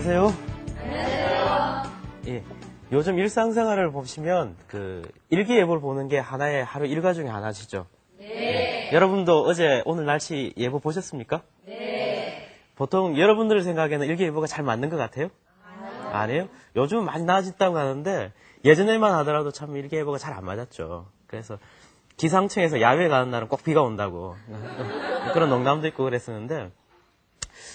안녕하세요. 예, 요즘 일상생활을 보시면 일기예보를 보는 게 하나의 하루 일과 중에 하나시죠? 네. 여러분도 어제 오늘 날씨 예보 보셨습니까? 네. 보통 여러분들 생각에는 일기예보가 잘 맞는 것 같아요? 아니에요? 요즘 많이 나아졌다고 하는데 예전에만 하더라도 참 일기예보가 잘 안 맞았죠. 그래서 기상청에서 야외 가는 날은 꼭 비가 온다고 그런 농담도 있고 그랬었는데,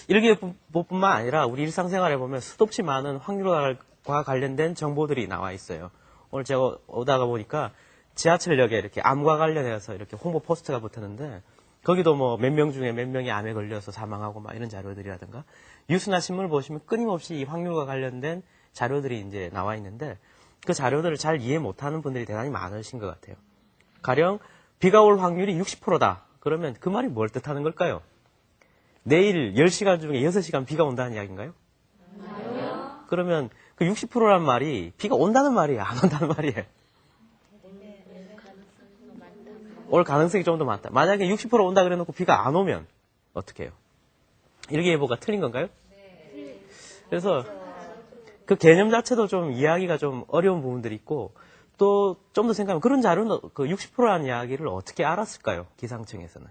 일기예보뿐만 아니라 우리 일상생활에 보면 수도 없이 많은 확률과 관련된 정보들이 나와 있어요. 오늘 제가 오다가 보니까 지하철역에 이렇게 암과 관련해서 이렇게 홍보 포스터가 붙었는데, 거기도 뭐 몇 명 중에 몇 명이 암에 걸려서 사망하고 막 이런 자료들이라든가, 뉴스나 신문을 보시면 끊임없이 이 확률과 관련된 자료들이 이제 나와 있는데, 그 자료들을 잘 이해 못하는 분들이 대단히 많으신 것 같아요. 가령 비가 올 확률이 60%다. 그러면 그 말이 뭘 뜻하는 걸까요? 내일 10시간 중에 6시간 비가 온다는 이야기인가요? 아니요. 그러면 그 60%란 말이 비가 온다는 말이에요? 안 온다는 말이에요? 올 가능성이 좀 더 많다. 만약에 60% 온다 그래 놓고 비가 안 오면 어떻게 해요? 일기예보가 틀린 건가요? 네. 그래서 그 개념 자체도 좀 이해하기가 좀 어려운 부분들이 있고, 또 좀 더 생각하면 그런 자료는 그 60%라는 이야기를 어떻게 알았을까요? 기상청에서는.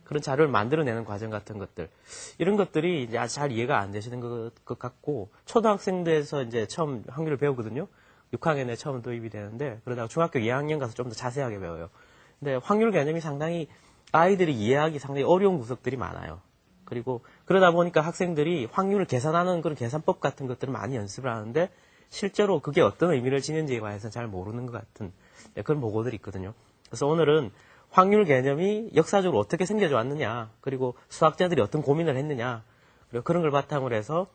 그런 자료를 만들어내는 과정 같은 것들, 이런 것들이 이제 아주 잘 이해가 안 되시는 것 같고, 초등학생들에서 이제 처음 확률을 배우거든요. 6학년에 처음 도입이 되는데, 그러다가 중학교 2학년 가서 좀 더 자세하게 배워요. 근데 확률 개념이 상당히 아이들이 이해하기 상당히 어려운 구석들이 많아요. 그리고 그러다 보니까 학생들이 확률을 계산하는 그런 계산법 같은 것들을 많이 연습을 하는데, 실제로 그게 어떤 의미를 지니는지에 관해서 잘 모르는 것 같은 그런 보고들이 있거든요. 그래서 오늘은 확률 개념이 역사적으로 어떻게 생겨져 왔느냐, 그리고 수학자들이 어떤 고민을 했느냐, 그리고 그런 걸 바탕으로 해서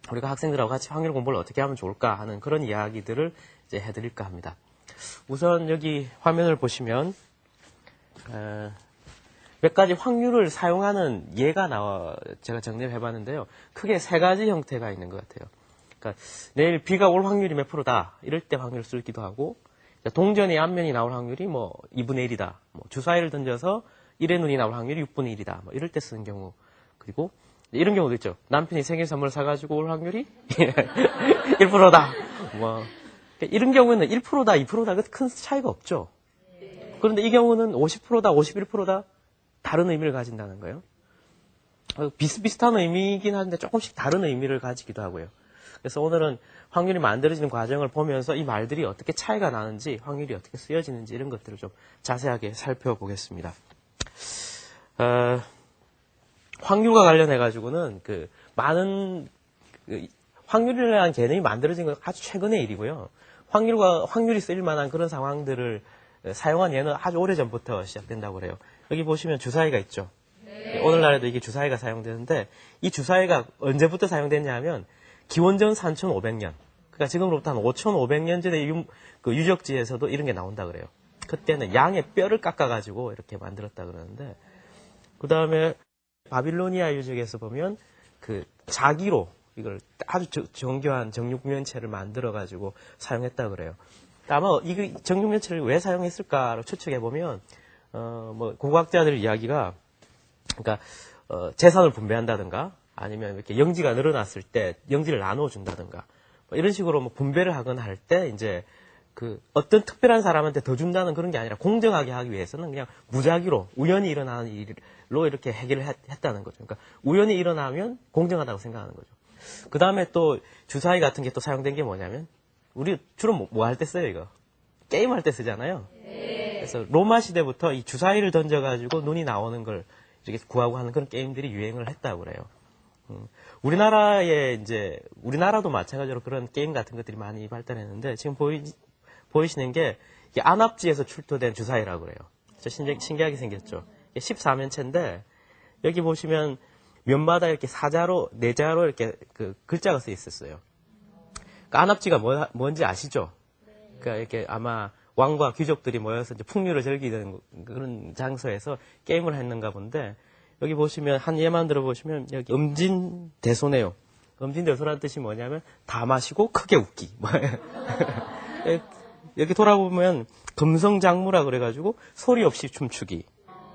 우리가 학생들하고 같이 확률 공부를 어떻게 하면 좋을까 하는 그런 이야기들을 이제 해드릴까 합니다. 우선 여기 화면을 보시면 몇 가지 확률을 사용하는 예가 제가 정리를 해봤는데요. 크게 세 가지 형태가 있는 것 같아요. 그러니까 내일 비가 올 확률이 몇 프로다, 이럴 때 확률을 쓰기도 하고, 동전의 앞면이 나올 확률이 뭐 2분의 1이다. 뭐 주사위를 던져서 1의 눈이 나올 확률이 6분의 1이다. 뭐 이럴 때 쓰는 경우. 그리고 이런 경우도 있죠. 남편이 생일 선물 사가지고 올 확률이 1%다. 뭐 이런 경우는 1%다, 2%다 큰 차이가 없죠. 그런데 이 경우는 50%다, 51%다 다른 의미를 가진다는 거예요. 비슷비슷한 의미이긴 한데 조금씩 다른 의미를 가지기도 하고요. 그래서 오늘은 확률이 만들어지는 과정을 보면서 이 말들이 어떻게 차이가 나는지, 확률이 어떻게 쓰여지는지 이런 것들을 좀 자세하게 살펴보겠습니다. 확률과 관련해가지고는 많은 확률이라는 개념이 만들어진 건 아주 최근의 일이고요. 확률이 쓰일 만한 그런 상황들을 사용한 예는 아주 오래전부터 시작된다고 그래요. 여기 보시면 주사위가 있죠. 네. 오늘날에도 이게 주사위가 사용되는데, 이 주사위가 언제부터 사용됐냐 하면 기원전 3500년. 그러니까 지금으로부터 한 5500년 전에 유적지에서도 이런 게 나온다 그래요. 그때는 양의 뼈를 깎아가지고 이렇게 만들었다 그러는데, 그 다음에 바빌로니아 유적에서 보면 자기로 이걸 아주 정교한 정육면체를 만들어가지고 사용했다 그래요. 아마 이 정육면체를 왜 사용했을까로 추측해보면, 고고학자들 이야기가, 그러니까, 재산을 분배한다든가, 아니면 이렇게 영지가 늘어났을 때 영지를 나눠준다든가, 이런 식으로 분배를 하거나 할 때, 이제, 어떤 특별한 사람한테 더 준다는 그런 게 아니라 공정하게 하기 위해서는 그냥 무작위로, 우연히 일어나는 일로 이렇게 해결을 했다는 거죠. 그러니까, 우연히 일어나면 공정하다고 생각하는 거죠. 그 다음에 또, 주사위 같은 게 또 사용된 게 뭐냐면, 우리 주로 뭐 할 때 써요, 이거? 게임할 때 쓰잖아요. 네. 그래서 로마 시대부터 이 주사위를 던져가지고 눈이 나오는 걸 이렇게 구하고 하는 그런 게임들이 유행을 했다고 그래요. 우리나라도 마찬가지로 그런 게임 같은 것들이 많이 발달했는데, 지금 보이시는 게 이게 안압지에서 출토된 주사위라고 그래요. 신기하게 생겼죠. 이게 14면체인데, 여기 보시면 면마다 이렇게 사자로, 네자로 이렇게 글자가 써 있었어요. 그러니까 안압지가 뭔지 아시죠? 그러니까 이렇게 아마 왕과 귀족들이 모여서 이제 풍류를 즐기는 그런 장소에서 게임을 했는가 본데, 여기 보시면 한 예만 들어보시면 여기 음진대소네요. 음진대소라는 뜻이 뭐냐면 다 마시고 크게 웃기. 여기 돌아보면 금성장무라 그래가지고 소리 없이 춤추기.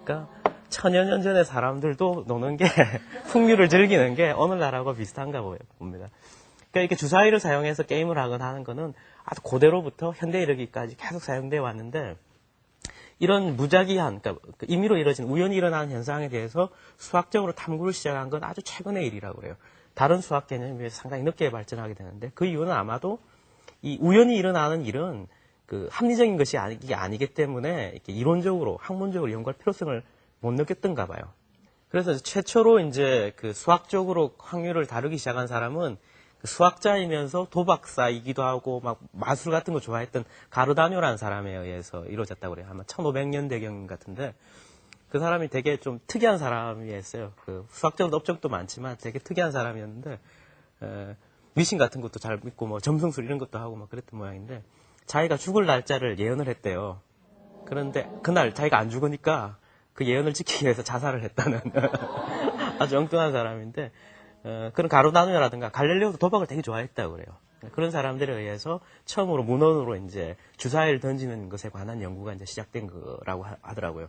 그러니까 천여 년 전에 사람들도 노는 게 풍류를 즐기는 게 오늘날하고 비슷한가 봅니다. 그러니까 이렇게 주사위를 사용해서 게임을 하거나 하는 거는 아주 고대로부터 현대에 이르기까지 계속 사용되어 왔는데, 이런 무작위한, 그러니까 임의로 이루어진 우연히 일어나는 현상에 대해서 수학적으로 탐구를 시작한 건 아주 최근의 일이라고 그래요. 다른 수학 개념에 비해서 상당히 늦게 발전하게 되는데, 그 이유는 아마도 이 우연히 일어나는 일은 그 합리적인 것이 아니기 때문에 이렇게 이론적으로, 학문적으로 연구할 필요성을 못 느꼈던가 봐요. 그래서 최초로 이제 그 수학적으로 확률을 다루기 시작한 사람은 수학자이면서 도박사이기도 하고 막 마술 같은 거 좋아했던 가르다뇨라는 사람에 의해서 이루어졌다고 그래요. 아마 1500년대경 같은데, 그 사람이 되게 좀 특이한 사람이었어요. 그 수학적인 업적도 많지만 되게 특이한 사람이었는데, 미신 같은 것도 잘 믿고 뭐 점성술 이런 것도 하고 막 그랬던 모양인데, 자기가 죽을 날짜를 예언을 했대요. 그런데 그날 자기가 안 죽으니까 그 예언을 지키기 위해서 자살을 했다는 아주 엉뚱한 사람인데, 그런 가르다뇨라든가 갈릴레오도 도박을 되게 좋아했다고 그래요. 그런 사람들에 의해서 처음으로 문헌으로 이제 주사위를 던지는 것에 관한 연구가 이제 시작된 거라고 하더라고요.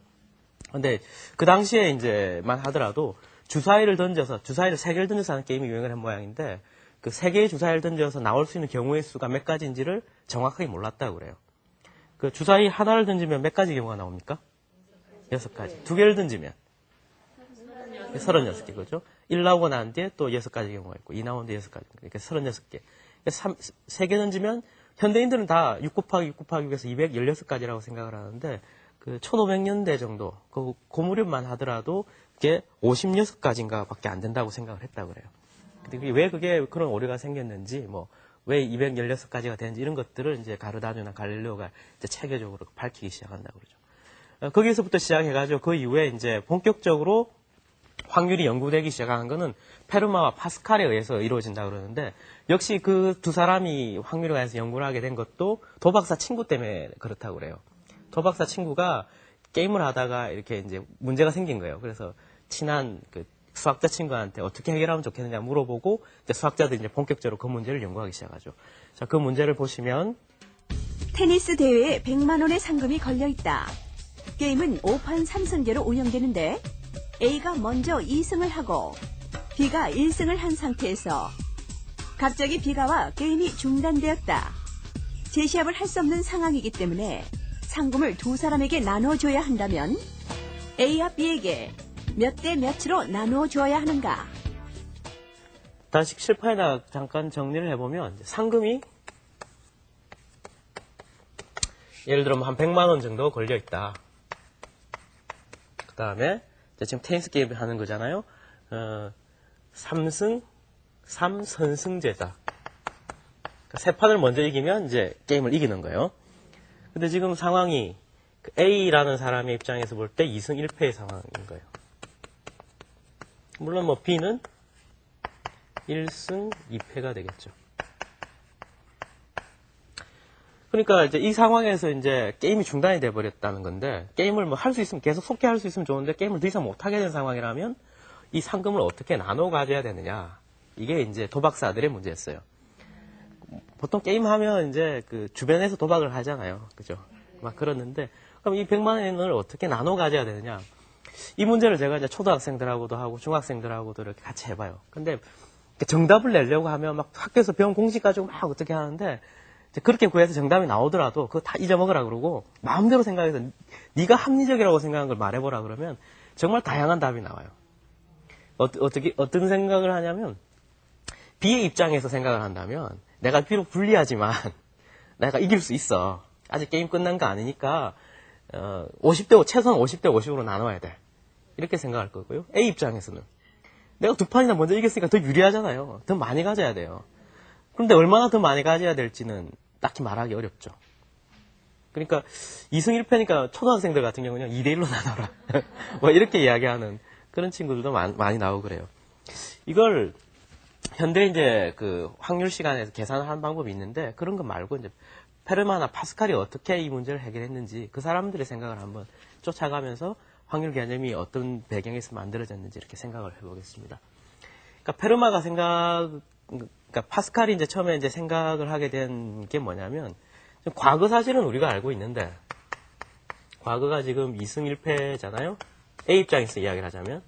근데 그 당시에 이제만 하더라도 주사위를 3개를 던져서 하는 게임이 유행을 한 모양인데, 그 3개의 주사위를 던져서 나올 수 있는 경우의 수가 몇 가지인지를 정확하게 몰랐다고 그래요. 그 주사위 하나를 던지면 몇 가지 경우가 나옵니까? 6가지. 2개를 던지면 36개, 그죠? 1 나오고 난 뒤에 또 6가지 경우가 있고, 2 나오는데 6가지. 그러니까 36개. 3개 던지면, 현대인들은 다 6 곱하기 6 곱하기 6에서 216가지라고 생각을 하는데, 그 1500년대 정도, 그 무렵만 하더라도 그게 56가지인가 밖에 안 된다고 생각을 했다고 그래요. 근데 왜 그게 그런 오류가 생겼는지, 왜 216가지가 되는지 이런 것들을 이제 가르다뇨나 갈릴레오가 이제 체계적으로 밝히기 시작한다고 그러죠. 거기서부터 시작해가지고 그 이후에 이제 본격적으로 확률이 연구되기 시작한 거는 페르마와 파스칼에 의해서 이루어진다 그러는데, 역시 그 두 사람이 확률에 관해서 연구를 하게 된 것도 도박사 친구 때문에 그렇다고 그래요. 도박사 친구가 게임을 하다가 이렇게 이제 문제가 생긴 거예요. 그래서 친한 그 수학자 친구한테 어떻게 해결하면 좋겠느냐 물어보고, 이제 수학자들이 이제 본격적으로 그 문제를 연구하기 시작하죠. 자, 그 문제를 보시면, 테니스 대회에 100만 원의 상금이 걸려 있다. 게임은 5판 3선제로 운영되는데, A가 먼저 2승을 하고 B가 1승을 한 상태에서 갑자기 B가 와 게임이 중단되었다. 재시합을 할 수 없는 상황이기 때문에 상금을 두 사람에게 나눠줘야 한다면 A와 B에게 몇 대 몇으로 나눠줘야 하는가? 다시 칠판에다 잠깐 정리를 해보면, 상금이 예를 들어 한 100만 원 정도 걸려 있다. 그 다음에 지금 테니스 게임 하는 거잖아요. 3선승제다. 그러니까 3판을 먼저 이기면 이제 게임을 이기는 거예요. 근데 지금 상황이 A라는 사람의 입장에서 볼 때 2승 1패의 상황인 거예요. 물론 B는 1승 2패가 되겠죠. 그러니까 이제 이 상황에서 이제 게임이 중단이 돼 버렸다는 건데, 게임을 할 수 있으면 계속 속게 할 수 있으면 좋은데 게임을 더 이상 못 하게 된 상황이라면 이 상금을 어떻게 나눠 가져야 되느냐, 이게 이제 도박사들의 문제였어요. 보통 게임 하면 이제 그 주변에서 도박을 하잖아요, 그죠? 막 그러는데, 그럼 이 100만 원을 어떻게 나눠 가져야 되느냐, 이 문제를 제가 이제 초등학생들하고도 하고 중학생들하고도 이렇게 같이 해봐요. 근데 정답을 내려고 하면 막 학교에서 배운 공식 가지고 막 어떻게 하는데, 그렇게 구해서 정답이 나오더라도 그거 다 잊어먹으라 그러고, 마음대로 생각해서 네가 합리적이라고 생각한 걸 말해보라 그러면 정말 다양한 답이 나와요. 어떤 생각을 하냐면, B의 입장에서 생각을 한다면, 내가 비록 불리하지만 내가 이길 수 있어. 아직 게임 끝난 거 아니니까 50대, 최소한 50대 50으로 나눠야 돼. 이렇게 생각할 거고요. A 입장에서는 내가 2판이나 먼저 이겼으니까 더 유리하잖아요. 더 많이 가져야 돼요. 그런데 얼마나 더 많이 가져야 될지는 딱히 말하기 어렵죠. 그러니까 2승 1패니까 초등학생들 같은 경우는 2대1로 나눠라. 뭐 이렇게 이야기하는 그런 친구들도 많이 나오고 그래요. 이걸 현대 이제 그 확률 시간에서 계산을 하는 방법이 있는데, 그런 거 말고 이제 페르마나 파스칼이 어떻게 이 문제를 해결했는지 그 사람들의 생각을 한번 쫓아가면서 확률 개념이 어떤 배경에서 만들어졌는지 이렇게 생각을 해보겠습니다. 그러니까 페르마가 그러니까 파스칼이 이제 처음에 이제 생각을 하게 된 게 뭐냐면, 과거 사실은 우리가 알고 있는데, 과거가 지금 2승 1패잖아요. A 입장에서 이야기를 하자면.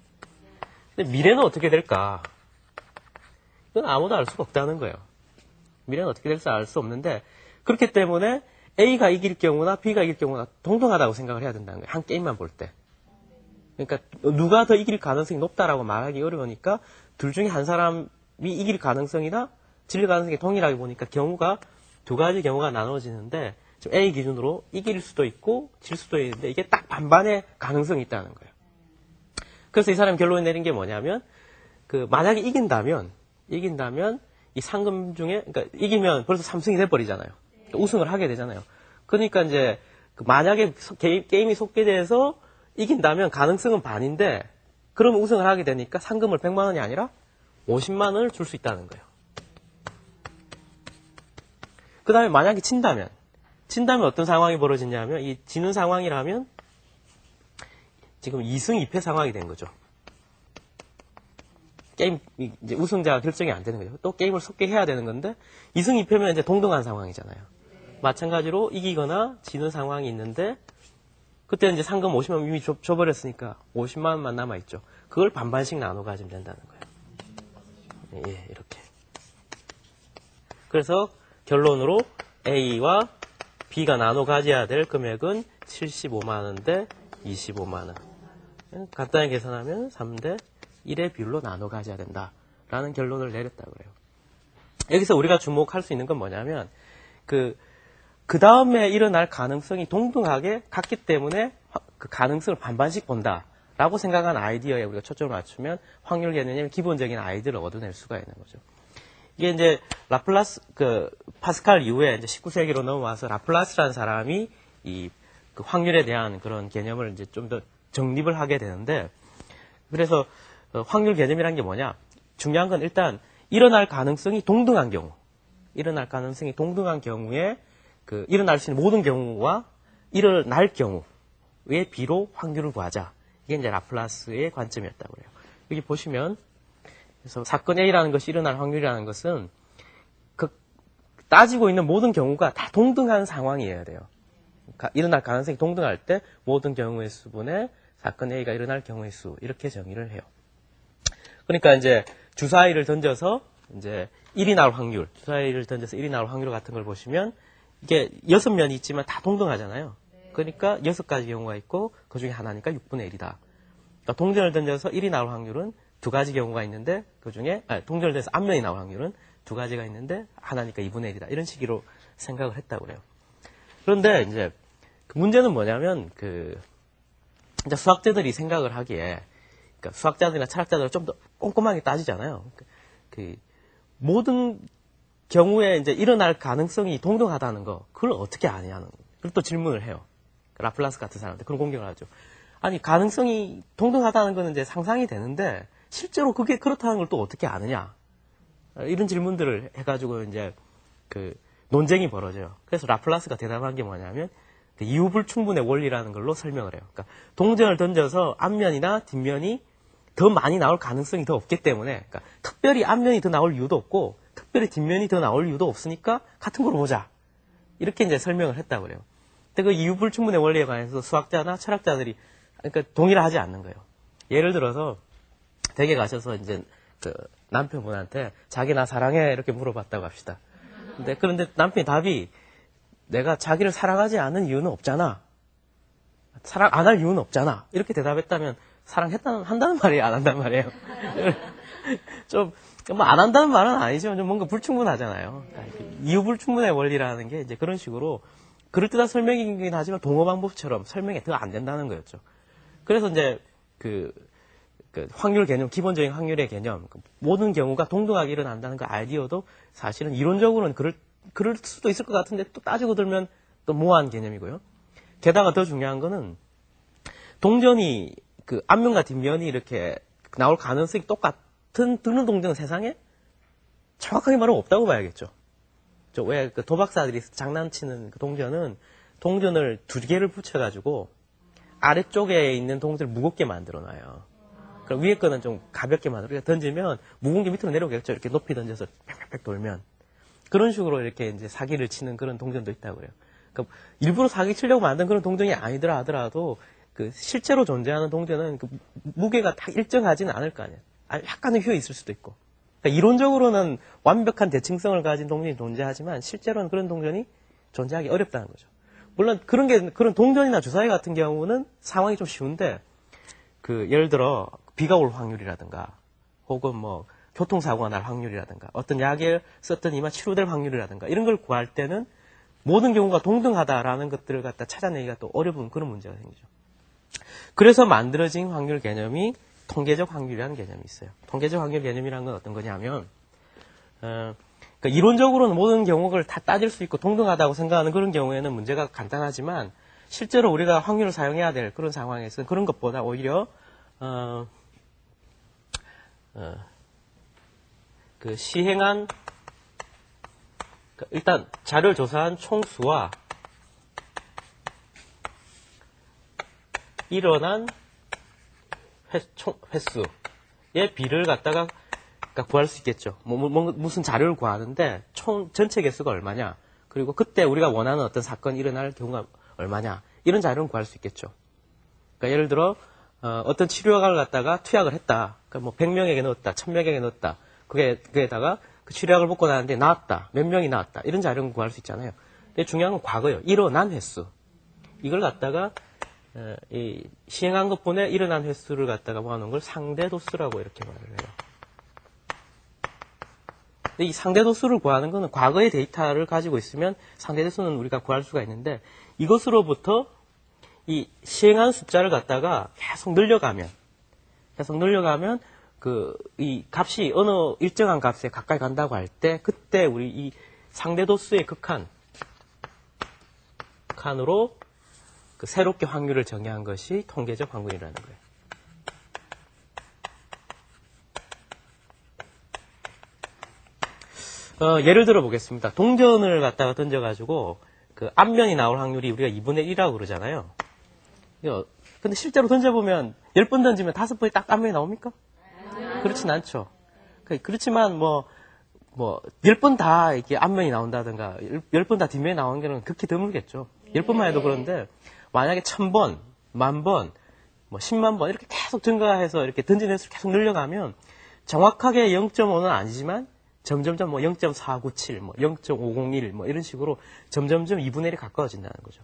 근데 미래는 어떻게 될까? 이건 아무도 알 수가 없다는 거예요. 미래는 어떻게 될지 알 수 없는데 그렇기 때문에 A가 이길 경우나 B가 이길 경우나 동등하다고 생각을 해야 된다는 거예요. 한 게임만 볼 때. 그러니까 누가 더 이길 가능성이 높다라고 말하기 어려우니까 둘 중에 한 사람이 이길 가능성이나 질 가능성이 동일하게 보니까 경우가 두 가지 경우가 나눠지는데 지금 A 기준으로 이길 수도 있고 질 수도 있는데 이게 딱 반반의 가능성이 있다는 거예요. 그래서 이 사람이 결론을 내린 게 뭐냐면 만약에 이긴다면 이 상금 중에 그러니까 이기면 벌써 3승이 돼버리잖아요. 그러니까 우승을 하게 되잖아요. 그러니까 이제 만약에 게임이 속개돼서 이긴다면 가능성은 반인데 그러면 우승을 하게 되니까 상금을 100만 원이 아니라 50만 원을 줄 수 있다는 거예요. 그 다음에 만약에 친다면 어떤 상황이 벌어지냐면 이 지는 상황이라면 지금 2승 2패 상황이 된 거죠. 게임 이제 우승자가 결정이 안 되는 거죠. 또 게임을 속개해야 되는 건데 2승 2패면 이제 동등한 상황이잖아요. 마찬가지로 이기거나 지는 상황이 있는데 그때 이제 상금 50만 원 이미 줘버렸으니까 50만 원만 남아있죠. 그걸 반반씩 나눠 가지면 된다는 거예요. 예, 이렇게. 그래서 결론으로 A와 B가 나눠 가져야 될 금액은 75만 원 대 25만 원. 간단히 계산하면 3대 1의 비율로 나눠 가져야 된다라는 결론을 내렸다고 그래요. 여기서 우리가 주목할 수 있는 건 뭐냐면 그 다음에 일어날 가능성이 동등하게 같기 때문에 그 가능성을 반반씩 본다라고 생각한 아이디어에 우리가 초점을 맞추면 확률 개념의 기본적인 아이디어를 얻어낼 수가 있는 거죠. 이게 이제 파스칼 이후에 이제 19세기로 넘어와서 라플라스라는 사람이 그 확률에 대한 그런 개념을 이제 좀 더 정립을 하게 되는데 그래서 확률 개념이란 게 뭐냐? 중요한 건 일단 일어날 가능성이 동등한 경우에 일어날 수 있는 모든 경우와 일어날 경우의 비로 확률을 구하자. 이게 이제 라플라스의 관점이었다고 그래요. 여기 보시면 그래서 사건 A라는 것이 일어날 확률이라는 것은 따지고 있는 모든 경우가 다 동등한 상황이어야 돼요. 일어날 가능성이 동등할 때 모든 경우의 수분의 사건 A가 일어날 경우의 수 이렇게 정의를 해요. 그러니까 이제 주사위를 던져서 이제 1이 나올 확률, 주사위를 던져서 1이 나올 확률 같은 걸 보시면 이게 6면이 있지만 다 동등하잖아요. 그러니까 6가지 경우가 있고 그 중에 하나니까 6분의 1이다. 그러니까 동전을 던져서 1이 나올 확률은 2가지 경우가 있는데 그 중에 동전을 던져서 앞면이 나올 확률은 2가지가 있는데 하나니까 2분의 1이다. 이런 식으로 생각을 했다고 그래요. 그런데 이제 문제는 뭐냐면 이제 수학자들이 생각을 하기에 그러니까 수학자들이나 철학자들은 좀 더 꼼꼼하게 따지잖아요. 모든 경우에 이제 일어날 가능성이 동등하다는 거, 그걸 어떻게 아냐는, 그걸 또 질문을 해요. 라플라스 같은 사람한테 그런 공격을 하죠. 아니, 가능성이 동등하다는 거는 이제 상상이 되는데, 실제로 그게 그렇다는 걸 또 어떻게 아느냐. 이런 질문들을 해가지고 이제 논쟁이 벌어져요. 그래서 라플라스가 대답한 게 뭐냐면, 이유불충분의 원리라는 걸로 설명을 해요. 그러니까 동전을 던져서 앞면이나 뒷면이 더 많이 나올 가능성이 더 없기 때문에, 그러니까 특별히 앞면이 더 나올 이유도 없고, 특별히 뒷면이 더 나올 이유도 없으니까 같은 걸 보자. 이렇게 이제 설명을 했다고 그래요. 근데 그 이유불충분의 원리에 관해서 수학자나 철학자들이 그러니까 동의를 하지 않는 거예요. 예를 들어서 댁에 가셔서 이제 남편분한테 자기 나 사랑해 이렇게 물어봤다고 합시다. 그런데 남편의 답이 내가 자기를 사랑하지 않은 이유는 없잖아. 사랑 안 할 이유는 없잖아. 이렇게 대답했다면 한다는 말이에요? 안 한다는 말이에요? 안 한다는 말은 아니지만 좀 뭔가 불충분하잖아요. 이유불충분의 원리라는 게 이제 그런 식으로 그럴듯한 설명이긴 하지만 동어 방법처럼 설명이 더 안 된다는 거였죠. 그래서 이제 확률 개념, 기본적인 확률의 개념, 모든 경우가 동등하게 일어난다는 그 아이디어도 사실은 이론적으로는 그럴 수도 있을 것 같은데 또 따지고 들면 또 모호한 개념이고요. 게다가 더 중요한 거는 동전이 앞면과 뒷면이 이렇게 나올 가능성이 똑같은 드는 동전은 세상에 정확하게 말하면 없다고 봐야겠죠. 왜 도박사들이 장난치는 동전은 동전을 2개를 붙여가지고 아래쪽에 있는 동전을 무겁게 만들어놔요. 그럼 위에 거는 좀 가볍게 만들어 던지면 무거운 게 밑으로 내려오겠죠. 이렇게 높이 던져서 팩팩팩 돌면. 그런 식으로 이렇게 이제 사기를 치는 그런 동전도 있다고 그래요. 그러니까 일부러 사기 치려고 만든 그런 동전이 아니더라 하더라도 실제로 존재하는 동전은 무게가 다 일정하지는 않을 거 아니에요. 약간의 휴에 있을 수도 있고. 그러니까 이론적으로는 완벽한 대칭성을 가진 동전이 존재하지만 실제로는 그런 동전이 존재하기 어렵다는 거죠. 물론 그런 동전이나 주사위 같은 경우는 상황이 좀 쉬운데, 예를 들어, 비가 올 확률이라든가, 혹은 뭐, 교통사고가 날 확률이라든가, 어떤 약을 썼더니만 치료될 확률이라든가, 이런 걸 구할 때는 모든 경우가 동등하다라는 것들을 갖다 찾아내기가 또 어려운 그런 문제가 생기죠. 그래서 만들어진 확률 개념이 통계적 확률이라는 개념이 있어요. 통계적 확률 개념이라는 건 어떤 거냐면, 그러니까 이론적으로는 모든 경우를 다 따질 수 있고 동등하다고 생각하는 그런 경우에는 문제가 간단하지만, 실제로 우리가 확률을 사용해야 될 그런 상황에서는 그런 것보다 오히려, 시행한, 일단 자료를 조사한 총수와 일어난 횟수의 비를 갖다가 구할 수 있겠죠. 무슨 자료를 구하는데 전체 개수가 얼마냐, 그리고 그때 우리가 원하는 어떤 사건이 일어날 경우가 얼마냐, 이런 자료를 구할 수 있겠죠. 그러니까 예를 들어 어떤 치료약을 갖다가 투약을 했다. 그러니까 뭐 100명에게 넣었다, 1000명에게 넣었다. 그게다가 그 치료약을 먹고 나는데 나았다, 몇 명이 나았다, 이런 자료를 구할 수 있잖아요. 근데 중요한 건 과거예요. 일어난 횟수. 이걸 갖다가 시행한 것분에 일어난 횟수를 갖다가 모아놓은 걸 상대도수라고 이렇게 말을 해요. 근데 이 상대도수를 구하는 것은 과거의 데이터를 가지고 있으면 상대도수는 우리가 구할 수가 있는데, 이것으로부터 이 시행한 숫자를 갖다가 계속 늘려가면 이 값이 어느 일정한 값에 가까이 간다고 할 때, 그때 우리 이 상대도수의 극한으로 새롭게 확률을 정의한 것이 통계적 확률이라는 거예요. 예를 들어 보겠습니다. 동전을 갖다가 던져가지고 앞면이 나올 확률이 우리가 2분의 1이라고 그러잖아요. 근데 실제로 던져보면 10번 던지면 5번이 딱 앞면이 나옵니까? 그렇진 않죠. 그렇지만 10번 다 이렇게 앞면이 나온다든가 10번 다 뒷면이 나오는 게 극히 드물겠죠. 10번만 해도 그런데, 만약에 1000번, 10,000번, 10만 번 이렇게 계속 증가해서 이렇게 던진 횟수를 계속 늘려가면 정확하게 0.5는 아니지만 점점점 0.497, 0.501 이런 식으로 점점점 2분의 1이 가까워진다는 거죠.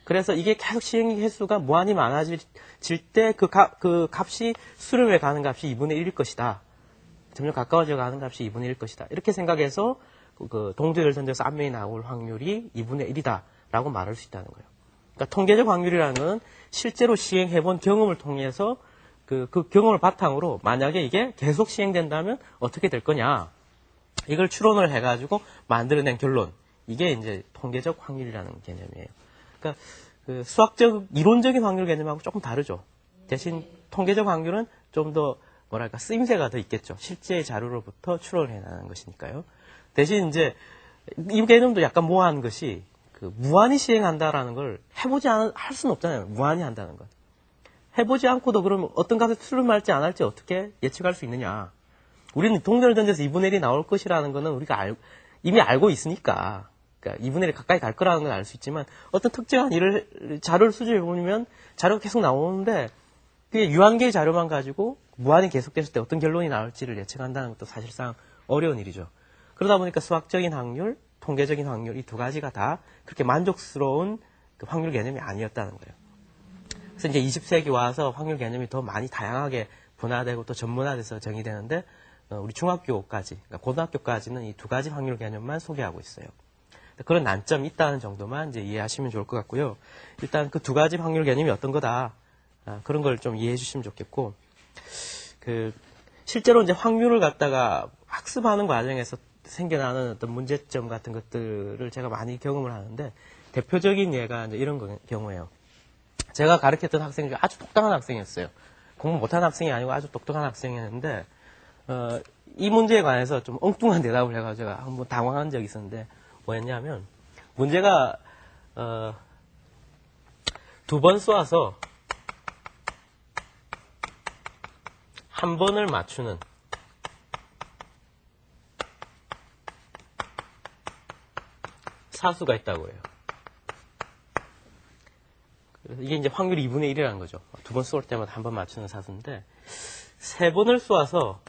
그래서 이게 계속 시행 횟수가 무한히 많아질 때 그 값이 수렴해 가는 값이 2분의 1일 것이다. 점점 가까워져 가는 값이 2분의 1일 것이다. 이렇게 생각해서 동전을 던져서 앞면이 나올 확률이 2분의 1이다라고 말할 수 있다는 거예요. 그러니까 통계적 확률이라는 건 실제로 시행해본 경험을 통해서 그 경험을 바탕으로 만약에 이게 계속 시행된다면 어떻게 될 거냐, 이걸 추론을 해가지고 만들어낸 결론, 이게 이제 통계적 확률이라는 개념이에요. 그러니까 수학적 이론적인 확률 개념하고 조금 다르죠. 대신 통계적 확률은 좀 더 쓰임새가 더 있겠죠. 실제 자료로부터 추론을 해나가는 것이니까요. 대신 이제 이 개념도 약간 모호한 것이, 무한히 시행한다라는 걸 할 수는 없잖아요. 무한히 한다는 건. 해보지 않고도 그럼 어떤 값에 수렴할지 안 할지 어떻게 예측할 수 있느냐. 우리는 동전을 던져서 2분의 1이 나올 것이라는 거는 우리가 이미 알고 있으니까. 그러니까 2분의 1이 가까이 갈 거라는 건 알 수 있지만, 어떤 특정한 자료를 수집해 보면 자료가 계속 나오는데, 그게 유한계의 자료만 가지고 무한히 계속됐을 때 어떤 결론이 나올지를 예측한다는 것도 사실상 어려운 일이죠. 그러다 보니까 수학적인 확률, 통계적인 확률, 이 두 가지가 다 그렇게 만족스러운 확률 개념이 아니었다는 거예요. 그래서 이제 20세기 와서 확률 개념이 더 많이 다양하게 분화되고 또 전문화돼서 정의되는데, 우리 중학교까지, 그러니까 고등학교까지는 이 두 가지 확률 개념만 소개하고 있어요. 그런 난점이 있다는 정도만 이제 이해하시면 좋을 것 같고요. 일단 그 두 가지 확률 개념이 어떤 거다, 그런 걸 좀 이해해 주시면 좋겠고, 실제로 이제 확률을 갖다가 학습하는 과정에서 생겨나는 어떤 문제점 같은 것들을 제가 많이 경험을 하는데, 대표적인 예가 이제 이런 경우예요. 제가 가르쳤던 학생 중에 아주 똑똑한 학생이었어요. 공부 못하는 학생이 아니고 아주 똑똑한 학생이었는데, 이 문제에 관해서 좀 엉뚱한 대답을 해가지고 제가 한번 당황한 적이 있었는데, 뭐였냐면, 문제가, 2번 쏘아서 한 번을 맞추는 사수가 있다고 해요. 이게 이제 확률이 2분의 1이라는 거죠. 2번 쏠 때마다 한 번 맞추는 사수인데, 3번을 쏘아서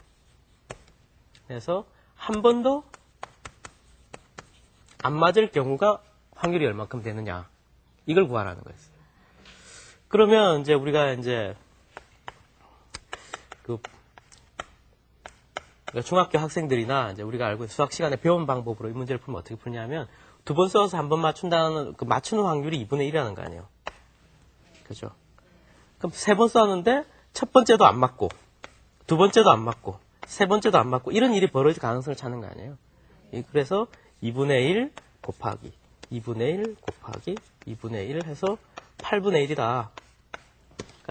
해서 한 번도 안 맞을 경우가 확률이 얼마큼 되느냐. 이걸 구하라는 거였어요. 그러면 이제 우리가 이제 그러니까 중학교 학생들이나 이제 우리가 알고 있는 수학 시간에 배운 방법으로 이 문제를 풀면 어떻게 풀냐면 두 번 써서 한 번 맞춘다는 그 맞추는 확률이 2분의 1이라는 거 아니에요. 그죠? 그럼 세 번 썼는데 첫 번째도 안 맞고 두 번째도 안 맞고 세 번째도 안 맞고 이런 일이 벌어질 가능성을 찾는 거 아니에요. 그래서 2분의 1 곱하기 2분의 1 곱하기 2분의 1 해서 8분의 1이다. 그러니까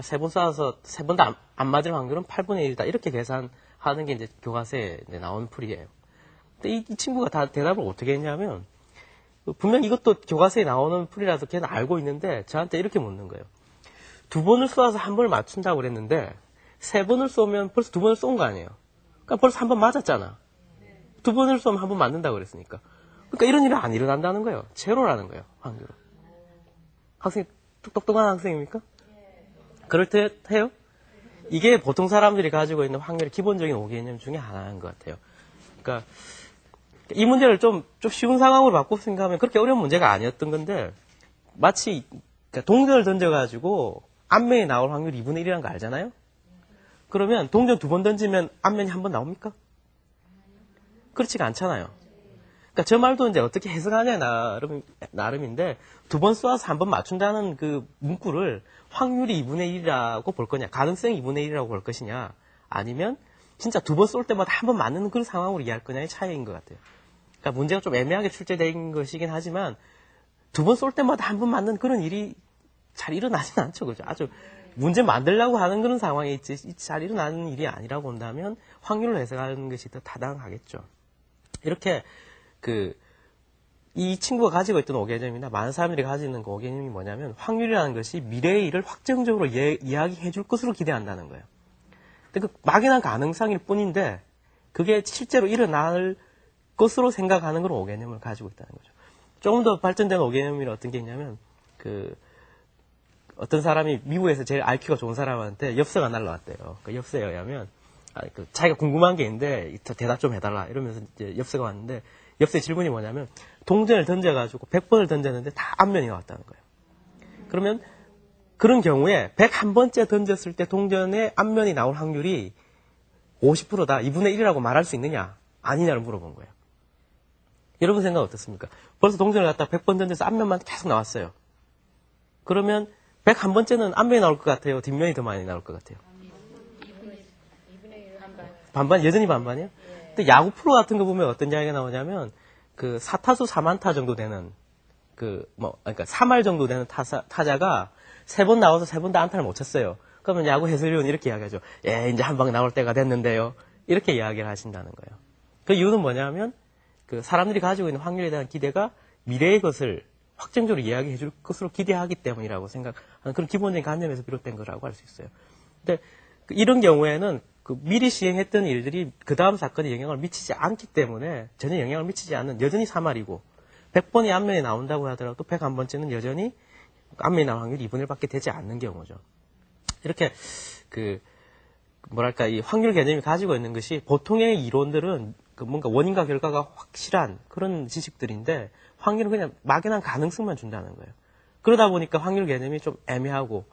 세 번 쌓아서 세 번도 안 맞을 확률은 8분의 1이다. 이렇게 계산하는 게 이제 교과서에 나온 풀이에요. 근데 이 친구가 다 대답을 어떻게 했냐면 분명 이것도 교과서에 나오는 풀이라서 걔는 알고 있는데 저한테 이렇게 묻는 거예요. 두 번을 쏘아서 한 번을 맞춘다고 그랬는데 세 번을 쏘면 벌써 두 번을 쏜 거 아니에요. 그러니까 벌써 한 번 맞았잖아. 두 번을 쏘면 한 번 맞는다고 그랬으니까. 그러니까 이런 일이 안 일어난다는 거예요. 제로라는 거예요. 확률은. 학생 똑똑한 학생입니까? 그럴 듯 해요? 이게 보통 사람들이 가지고 있는 확률의 기본적인 오개념 중에 하나인 것 같아요. 그러니까 이 문제를 좀 쉬운 상황으로 바꿔 생각하면 그렇게 어려운 문제가 아니었던 건데 마치 그러니까 동전을 던져가지고 앞면이 나올 확률 2분의 1이라는 거 알잖아요? 그러면 동전 두 번 던지면 앞면이 한 번 나옵니까? 그렇지가 않잖아요. 그러니까 저 말도 이제 어떻게 해석하냐 나름인데 두 번 쏘아서 한 번 맞춘다는 그 문구를 확률이 2분의 1이라고 볼 거냐, 가능성이 2분의 1이라고 볼 것이냐, 아니면 진짜 두 번 쏠 때마다 한 번 맞는 그런 상황으로 이해할 거냐의 차이인 것 같아요. 그러니까 문제가 좀 애매하게 출제된 것이긴 하지만 두 번 쏠 때마다 한 번 맞는 그런 일이 잘 일어나진 않죠, 그죠? 아주 문제 만들려고 하는 그런 상황에 있지 잘 일어나는 일이 아니라고 본다면 확률을 해석하는 것이 더 타당하겠죠. 이렇게 이 친구가 가지고 있던 오개념이나 많은 사람들이 가지고 있는 그 오개념이 뭐냐면 확률이라는 것이 미래의 일을 확정적으로 이야기해 줄 것으로 기대한다는 거예요. 근데 그 막연한 가능성일 뿐인데 그게 실제로 일어날 것으로 생각하는 그런 오개념을 가지고 있다는 거죠. 조금 더 발전된 오개념이 어떤 게 있냐면 어떤 사람이 미국에서 제일 IQ가 좋은 사람한테 엽서가 날라왔대요. 그 엽서에 의하면 자기가 궁금한 게 있는데 대답 좀 해달라 이러면서 이제 엽서가 왔는데 엽서의 질문이 뭐냐면 동전을 던져가지고 100번을 던졌는데 다 앞면이 나왔다는 거예요. 그러면 그런 경우에 101번째 던졌을 때 동전의 앞면이 나올 확률이 50%다. 2분의 1이라고 말할 수 있느냐 아니냐를 물어본 거예요. 여러분 생각 어떻습니까? 벌써 동전을 갖다 100번 던져서 앞면만 계속 나왔어요. 그러면 101번째는 앞면이 나올 것 같아요? 뒷면이 더 많이 나올 것 같아요? 반반? 여전히 반반이요? 근데 야구 프로 같은 거 보면 어떤 이야기가 나오냐면, 4타수 4만타 정도 되는, 그러니까 3할 정도 되는 타자가 3번 나와서 3번 다 안타를 못 쳤어요. 그러면 야구 해설위원이 이렇게 이야기하죠. 이제 한 방 나올 때가 됐는데요. 이렇게 이야기를 하신다는 거예요. 그 이유는 뭐냐면, 사람들이 가지고 있는 확률에 대한 기대가 미래의 것을 확정적으로 이야기해 줄 것으로 기대하기 때문이라고 생각하는 그런 기본적인 관념에서 비롯된 거라고 할 수 있어요. 근데 이런 경우에는 미리 시행했던 일들이 그 다음 사건에 영향을 미치지 않기 때문에 전혀 영향을 미치지 않는 여전히 3할이고 100번이 앞면에 나온다고 하더라도 101번째는 여전히 앞면에 나올 확률이 2분의 1밖에 되지 않는 경우죠. 이렇게 이 확률 개념이 가지고 있는 것이 보통의 이론들은 뭔가 원인과 결과가 확실한 그런 지식들인데 확률은 그냥 막연한 가능성만 준다는 거예요. 그러다 보니까 확률 개념이 좀 애매하고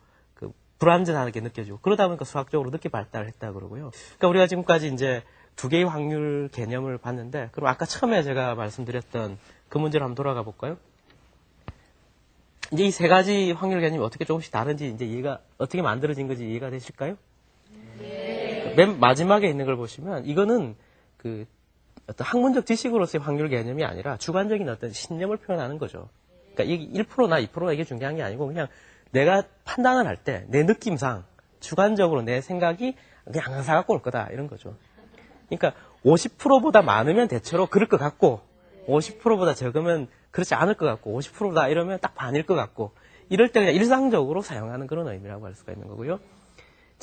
불완전하게 느껴지고 그러다 보니까 수학적으로 늦게 발달했다 그러고요. 그러니까 우리가 지금까지 이제 두 개의 확률 개념을 봤는데 그럼 아까 처음에 제가 말씀드렸던 그 문제로 한번 돌아가 볼까요? 이제 이 세 가지 확률 개념이 어떻게 조금씩 다른지 이제 이해가 어떻게 만들어진 건지 이해가 되실까요? 네. 맨 마지막에 있는 걸 보시면 이거는 어떤 학문적 지식으로서의 확률 개념이 아니라 주관적인 어떤 신념을 표현하는 거죠. 그러니까 이게 1%나 2%가 이게 중요한 게 아니고 그냥 내가 판단을 할 때 내 느낌상 주관적으로 내 생각이 그냥 항상 갖고 올 거다 이런 거죠. 그러니까 50%보다 많으면 대체로 그럴 것 같고 50%보다 적으면 그렇지 않을 것 같고 50%다 이러면 딱 반일 것 같고 이럴 때 그냥 일상적으로 사용하는 그런 의미라고 할 수가 있는 거고요.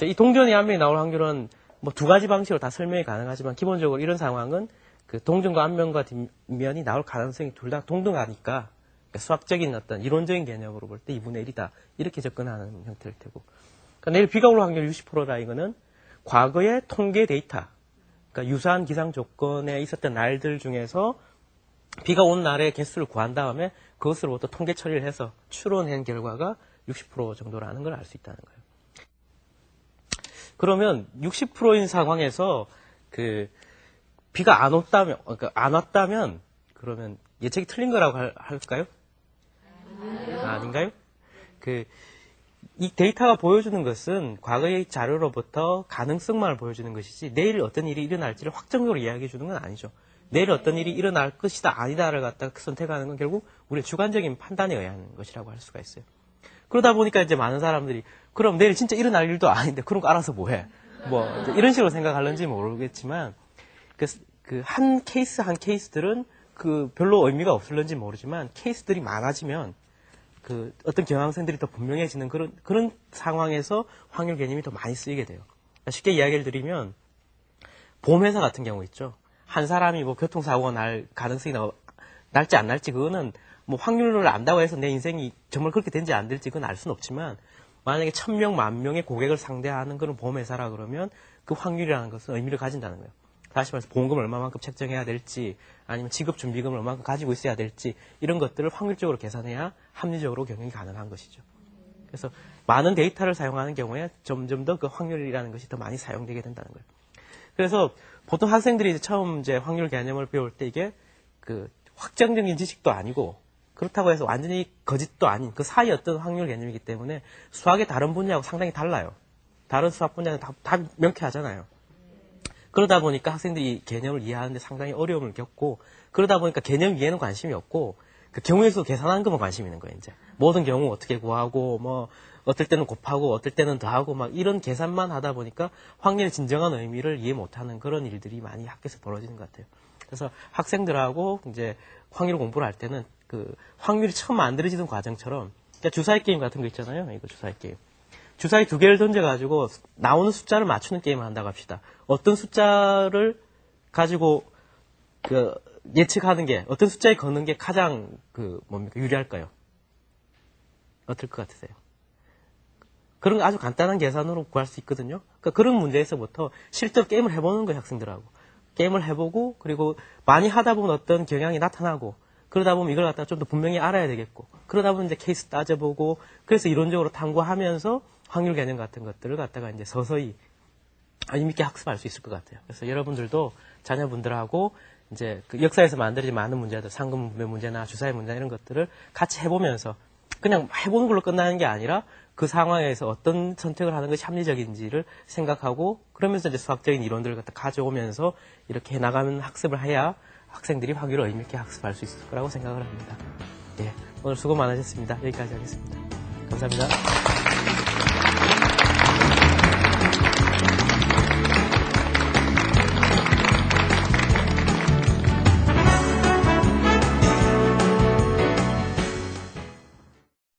이 동전이 앞면이 나올 확률은 두 가지 방식으로 다 설명이 가능하지만 기본적으로 이런 상황은 동전과 앞면과 뒷면이 나올 가능성이 둘 다 동등하니까 수학적인 어떤 이론적인 개념으로 볼 때 2분의 1이다. 이렇게 접근하는 형태일 테고. 그러니까 내일 비가 올 확률 60%다 이거는 과거의 통계 데이터, 그러니까 유사한 기상 조건에 있었던 날들 중에서 비가 온 날의 개수를 구한 다음에 그것으로부터 통계 처리를 해서 추론한 결과가 60% 정도라는 걸 알 수 있다는 거예요. 그러면 60%인 상황에서 그 비가 안 왔다면, 그러니까 안 왔다면 그러면 예측이 틀린 거라고 할까요? 아닌가요? 이 데이터가 보여주는 것은 과거의 자료로부터 가능성만을 보여주는 것이지 내일 어떤 일이 일어날지를 확정적으로 이야기해 주는 건 아니죠. 내일 어떤 일이 일어날 것이다 아니다를 갖다가 선택하는 건 결국 우리의 주관적인 판단에 의한 것이라고 할 수가 있어요. 그러다 보니까 이제 많은 사람들이 그럼 내일 진짜 일어날 일도 아닌데 그런 거 알아서 뭐해? 뭐 이런 식으로 생각하는지 모르겠지만 한 케이스들은 별로 의미가 없을런지 모르지만 케이스들이 많아지면 어떤 경향성들이 더 분명해지는 그런 상황에서 확률 개념이 더 많이 쓰이게 돼요. 쉽게 이야기를 드리면 보험회사 같은 경우 있죠. 한 사람이 뭐 교통사고가 날 가능성이 날지 안 날지 그거는 뭐 확률을 안다고 해서 내 인생이 정말 그렇게 된지 안 될지 그건 알 수는 없지만 만약에 1000명, 10,000명의 고객을 상대하는 그런 보험회사라 그러면 그 확률이라는 것은 의미를 가진다는 거예요. 다시 말해서 보험금을 얼마만큼 책정해야 될지 아니면 지급준비금을 얼마만큼 가지고 있어야 될지 이런 것들을 확률적으로 계산해야 합리적으로 경영이 가능한 것이죠. 그래서 많은 데이터를 사용하는 경우에 점점 더 그 확률이라는 것이 더 많이 사용되게 된다는 거예요. 그래서 보통 학생들이 처음 이제 확률 개념을 배울 때 이게 확정적인 지식도 아니고 그렇다고 해서 완전히 거짓도 아닌 그 사이 어떤 확률 개념이기 때문에 수학의 다른 분야하고 상당히 달라요. 다른 수학 분야는 다 명쾌하잖아요. 그러다 보니까 학생들이 이 개념을 이해하는데 상당히 어려움을 겪고 그러다 보니까 개념 이해는 관심이 없고 그 경우의 수 계산하는 것만 관심이 있는 거예요. 이제 모든 경우 어떻게 구하고 뭐 어떨 때는 곱하고 어떨 때는 더하고 막 이런 계산만 하다 보니까 확률의 진정한 의미를 이해 못하는 그런 일들이 많이 학교에서 벌어지는 것 같아요. 그래서 학생들하고 이제 확률 공부를 할 때는 확률이 처음 만들어지는 과정처럼 그러니까 주사위 게임 같은 거 있잖아요. 이거 주사위 게임. 주사위 2개를 던져가지고 나오는 숫자를 맞추는 게임을 한다고 합시다. 어떤 숫자를 가지고 예측하는 게 어떤 숫자에 거는 게 가장 유리할까요? 어떨 것 같으세요? 그런 거 아주 간단한 계산으로 구할 수 있거든요. 그러니까 그런 문제에서부터 실제로 게임을 해보는 거예요, 학생들하고. 게임을 해보고 그리고 많이 하다 보면 어떤 경향이 나타나고 그러다 보면 이걸 갖다가 좀 더 분명히 알아야 되겠고 그러다 보면 이제 케이스 따져보고 그래서 이론적으로 탐구하면서 확률 개념 같은 것들을 갖다가 이제 서서히 재밌게 학습할 수 있을 것 같아요. 그래서 여러분들도 자녀분들하고 이제 역사에서 만들어진 많은 문제들, 상금 문제나 주사위 문제 이런 것들을 같이 해보면서 그냥 해보는 걸로 끝나는 게 아니라 그 상황에서 어떤 선택을 하는 것이 합리적인지를 생각하고 그러면서 이제 수학적인 이론들을 갖다 가져오면서 이렇게 해나가는 학습을 해야 학생들이 확률을 의미 있게 학습할 수 있을 거라고 생각을 합니다. 예, 오늘 수고 많으셨습니다. 여기까지 하겠습니다. 감사합니다.